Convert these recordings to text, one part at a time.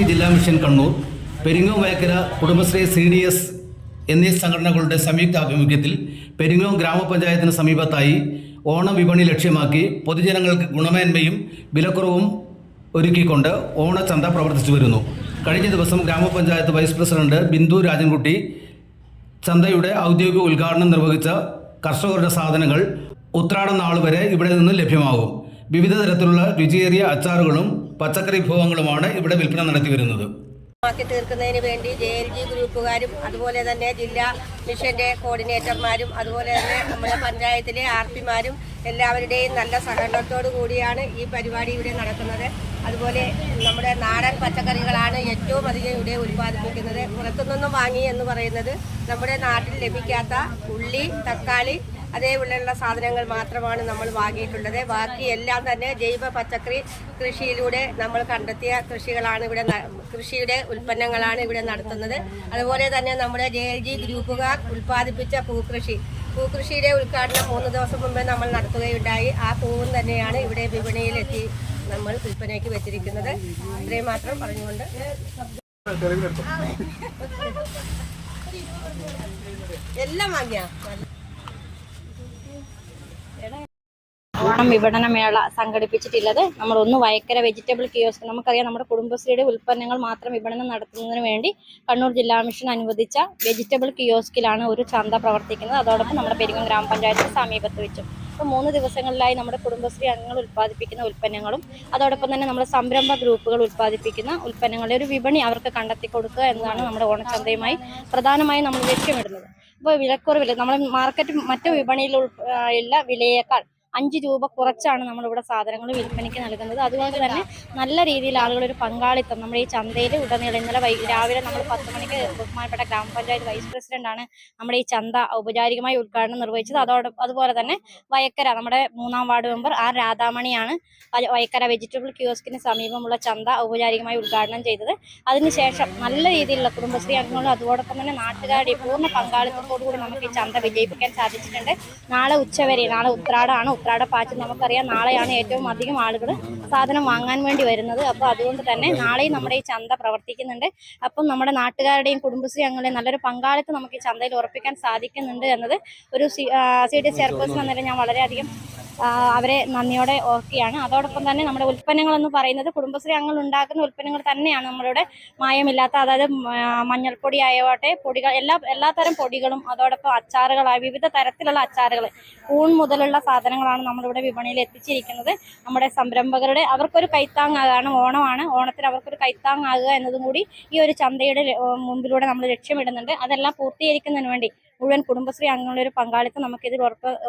കുടുംബശ്രീ ജില്ലാ mission Kannur, Peringome Vayakkara Kudumbashree CDS എന്നീ സംഘടനകളുടെ സംയുക്ത ആഭിമുഖ്യത്തിൽ പെരിങ്ങോം ഗ്രാമപഞ്ചായത്തിന് സമീപത്തായി ഓണം വിപണി ലക്ഷ്യമാക്കി പൊതുജനങ്ങൾക്ക് ഗുണമേന്മയും വിലക്കുറവും ഒരുക്കിക്കൊണ്ട് ഓണച്ചന്ത പ്രവർത്തിച്ചു വരുന്നു. കഴിഞ്ഞ ദിവസം ഗ്രാമപഞ്ചായത്ത് വൈസ് പ്രസിഡന്റ് ബിന്ദു രാജൻകുട്ടി ചന്തയുടെ ഔദ്യോഗിക ഉദ്ഘാടനം നിർവഹിച്ച കർഷകരുടെ സാധനങ്ങൾ ഉത്രാടം നാൾ വരെ ഇവിടെ നിന്ന് ലഭ്യമാകും. വിവിധ തരത്തിലുള്ള രുചിയേറിയ അച്ചാറുകളും പച്ചക്കറി വിഭവങ്ങളുമാണ് ഇവിടെ വിൽപ്പന നടത്തി വരുന്നത്. തീർക്കുന്നതിന് വേണ്ടി JLG ഗ്രൂപ്പുകാരും അതുപോലെ തന്നെ ജില്ലാ മിഷന്റെ കോർഡിനേറ്റർമാരും അതുപോലെ തന്നെ നമ്മുടെ പഞ്ചായത്തിലെ RPമാരും എല്ലാവരുടെയും നല്ല സഹകരണത്തോടു കൂടിയാണ് ഈ പരിപാടി ഇവിടെ നടക്കുന്നത്. അതുപോലെ നമ്മുടെ നാടൻ പച്ചക്കറികളാണ് ഏറ്റവും അധികം ഇവിടെ ഉൽപ്പാദിപ്പിക്കുന്നത്. പുറത്തുനിന്നും വാങ്ങി എന്ന് പറയുന്നത് നമ്മുടെ നാട്ടിൽ ലഭിക്കാത്ത ഉള്ളി, തക്കാളി അതേപോലെയുള്ള സാധനങ്ങൾ മാത്രമാണ് നമ്മൾ വാങ്ങിയിട്ടുള്ളത്. ബാക്കി എല്ലാം തന്നെ ജൈവ പച്ചക്കറി കൃഷിയിലൂടെ നമ്മൾ കണ്ടെത്തിയ കൃഷിയുടെ ഉൽപ്പന്നങ്ങളാണ് ഇവിടെ നടത്തുന്നത്. അതുപോലെ തന്നെ നമ്മുടെ JLG ഗ്രൂപ്പുകാർ ഉൽപ്പാദിപ്പിച്ച പൂക്കൃഷിയുടെ ഉദ്ഘാടനം 3 ദിവസം മുമ്പേ നമ്മൾ നടത്തുകയുണ്ടായി. ആ പൂവും തന്നെയാണ് ഇവിടെ വിപണിയിലെത്തി നമ്മൾ വിൽപ്പനയ്ക്ക് വെച്ചിരിക്കുന്നത്. ഇത്രയും മാത്രം പറഞ്ഞുകൊണ്ട് എല്ലാം വാങ്ങിയ ഓണം വിപണനമേള സംഘടിപ്പിച്ചിട്ടുള്ളത് നമ്മളൊന്ന് വയക്കര വെജിറ്റബിൾ കിയോസ്ക്. നമുക്കറിയാം നമ്മുടെ കുടുംബശ്രീയുടെ ഉൽപ്പന്നങ്ങൾ മാത്രം വിപണനം നടത്തുന്നതിന് വേണ്ടി കണ്ണൂർ ജില്ലാ മിഷൻ അനുവദിച്ച വെജിറ്റബിൾ കിയോസ്കിലാണ് ഒരു ചന്ത പ്രവർത്തിക്കുന്നത്. അതോടൊപ്പം നമ്മുടെ പെരിങ്ങോം ഗ്രാമപഞ്ചായത്തിന് സമീപത്ത് വെച്ചു. അപ്പോൾ 3 ദിവസങ്ങളിലായി നമ്മുടെ കുടുംബശ്രീ അംഗങ്ങൾ ഉൽപ്പാദിപ്പിക്കുന്ന ഉൽപ്പന്നങ്ങളും അതോടൊപ്പം തന്നെ നമ്മുടെ സംരംഭ ഗ്രൂപ്പുകൾ ഉൽപ്പാദിപ്പിക്കുന്ന ഉൽപ്പന്നങ്ങളുടെ ഒരു വിപണി അവർക്ക് കണ്ടെത്തി കൊടുക്കുക എന്നതാണ് നമ്മുടെ ഓണച്ചന്തയുമായി പ്രധാനമായും നമ്മൾ ലക്ഷ്യമിടുന്നത്. അപ്പോൾ വിലക്കുറവില്ല, നമ്മൾ മറ്റു വിപണിയിൽ ഉള്ള വിലയേക്കാൾ 5 രൂപ കുറച്ചാണ് നമ്മളിവിടെ സാധനങ്ങൾ വിൽപ്പനയ്ക്ക് നൽകുന്നത്. അതുപോലെ തന്നെ നല്ല രീതിയിൽ ആളുകളൊരു പങ്കാളിത്തം നമ്മുടെ ഈ ചന്തയിൽ ഉടനീളം ഇന്നലെ രാവിലെ നമ്മൾ 10 മണിക്ക് ബഹുമാനപ്പെട്ട ഗ്രാമപഞ്ചായത്ത് വൈസ് പ്രസിഡന്റാണ് നമ്മുടെ ഈ ചന്ത ഔപചാരികമായി ഉദ്ഘാടനം നിർവഹിച്ചത്. അതുപോലെ തന്നെ വയക്കര നമ്മുടെ 3-ാം വാർഡ് മെമ്പർ R രാധാമണിയാണ് വയക്കര വെജിറ്റബിൾ കിയോസ്കിന് സമീപമുള്ള ചന്ത ഔപചാരികമായി ഉദ്ഘാടനം ചെയ്തത്. അതിനുശേഷം നല്ല രീതിയിലുള്ള കുടുംബശ്രീ അംഗങ്ങളും അതോടൊപ്പം തന്നെ നാട്ടുകാരുടെ പൂർണ്ണ പങ്കാളിത്തത്തോടു കൂടി നമുക്ക് ഈ ചന്ത വിജയിപ്പിക്കാൻ സാധിച്ചിട്ടുണ്ട്. നാളെ ഉച്ചവരെ, നാളെ ഉത്രാടപ്പാച്ചിൽ നമുക്കറിയാം. നാളെയാണ് ഏറ്റവും അധികം ആളുകൾ സാധനം വാങ്ങാൻ വേണ്ടി വരുന്നത്. അപ്പോൾ അതുകൊണ്ട് തന്നെ നാളെയും നമ്മുടെ ഈ ചന്ത പ്രവർത്തിക്കുന്നുണ്ട്. അപ്പം നമ്മുടെ നാട്ടുകാരുടെയും കുടുംബശ്രീ അംഗങ്ങളുടെയും നല്ലൊരു പങ്കാളിത്തം നമുക്ക് ഈ ചന്തയിൽ ഉറപ്പിക്കാൻ സാധിക്കുന്നുണ്ട് എന്നത് ഒരു CDS ചെയർപേഴ്സൺ എന്ന നിലയിൽ ഞാൻ വളരെയധികം അവരെ നന്ദിയോടെ ഓർക്കുകയാണ്. അതോടൊപ്പം തന്നെ നമ്മുടെ ഉൽപ്പന്നങ്ങൾ എന്ന് പറയുന്നത് കുടുംബശ്രീ അംഗങ്ങൾ ഉണ്ടാക്കുന്ന ഉൽപ്പന്നങ്ങൾ തന്നെയാണ്. നമ്മളുടെ മായമില്ലാത്ത, അതായത് മഞ്ഞൾപ്പൊടി ആയോട്ടെ, പൊടികൾ, എല്ലാത്തരം പൊടികളും അതോടൊപ്പം അച്ചാറുകളായ വിവിധ തരത്തിലുള്ള അച്ചാറുകൾ, ഊൺ മുതലുള്ള സാധനങ്ങളാണ് നമ്മളിവിടെ വിപണിയിൽ എത്തിച്ചിരിക്കുന്നത്. നമ്മുടെ സംരംഭകരുടെ അവർക്കൊരു കൈത്താങ്ങാകാണ്. ഓണത്തിന് അവർക്കൊരു കൈത്താങ്ങാകുക എന്നതും കൂടി ഈ ഒരു ചന്തയുടെ മുമ്പിലൂടെ നമ്മൾ ലക്ഷ്യമിടുന്നുണ്ട്. അതെല്ലാം പൂർത്തീകരിക്കുന്നതിന് വേണ്ടി മുഴുവൻ കുടുംബശ്രീ അംഗങ്ങളുടെ ഒരു പങ്കാളിത്തം നമുക്കിതിൽ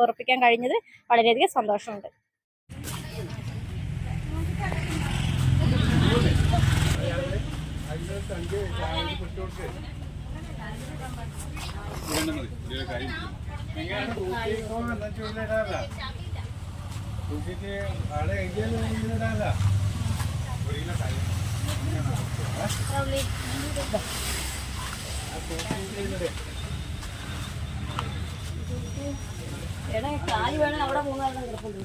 ഉറപ്പിക്കാൻ കഴിഞ്ഞത് വളരെയധികം സന്തോഷമുണ്ട്. കായ് വേണം, അവിടെ 3 കിടപ്പുണ്ട്.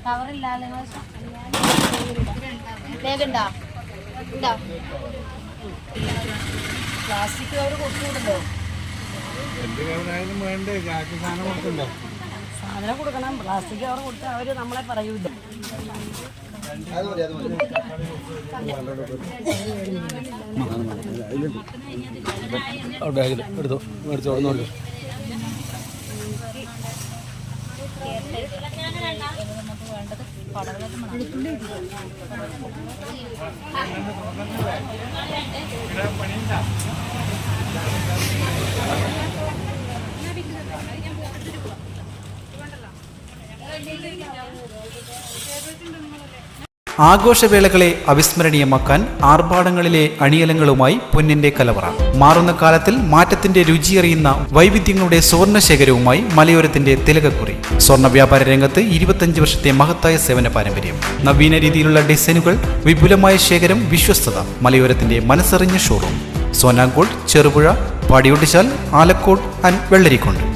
കവറില്ലാതെ വേഗണ്ടോ? പ്ലാസ്റ്റിക് കവർ കൊടുത്തുവിടല്ലോ. സാധനം കൊടുക്കണം. പ്ലാസ്റ്റിക് കവർ കൊടുത്താൽ അവർ നമ്മളെ പറയൂല. എടുത്തോ, മേടിച്ചോളൂ. ആഘോഷവേളകളെ അവിസ്മരണീയമാക്കാൻ ആർഭാടങ്ങളിലെ അണിയലങ്ങളുമായി പൊന്നിന്റെ കലവറ. മാറുന്ന കാലത്തിൽ മാറ്റത്തിന്റെ രുചിയറിയുന്ന വൈവിധ്യങ്ങളുടെ സ്വർണ്ണശേഖരവുമായി മലയോരത്തിന്റെ തിലകക്കുറി. സ്വർണ്ണ വ്യാപാര രംഗത്ത് 25 വർഷത്തെ മഹത്തായ സേവന പാരമ്പര്യം. നവീന രീതിയിലുള്ള ഡിസൈനുകൾ, വിപുലമായ ശേഖരം, വിശ്വസ്തത. മലയോരത്തിന്റെ മനസ്സറിഞ്ഞ ഷോറൂം. സോനാങ്കോട്, ചെറുപുഴ, പാടിയൊട്ടിച്ചാൽ, ആലക്കോട് ആൻഡ് വെള്ളരിക്കുണ്ട്.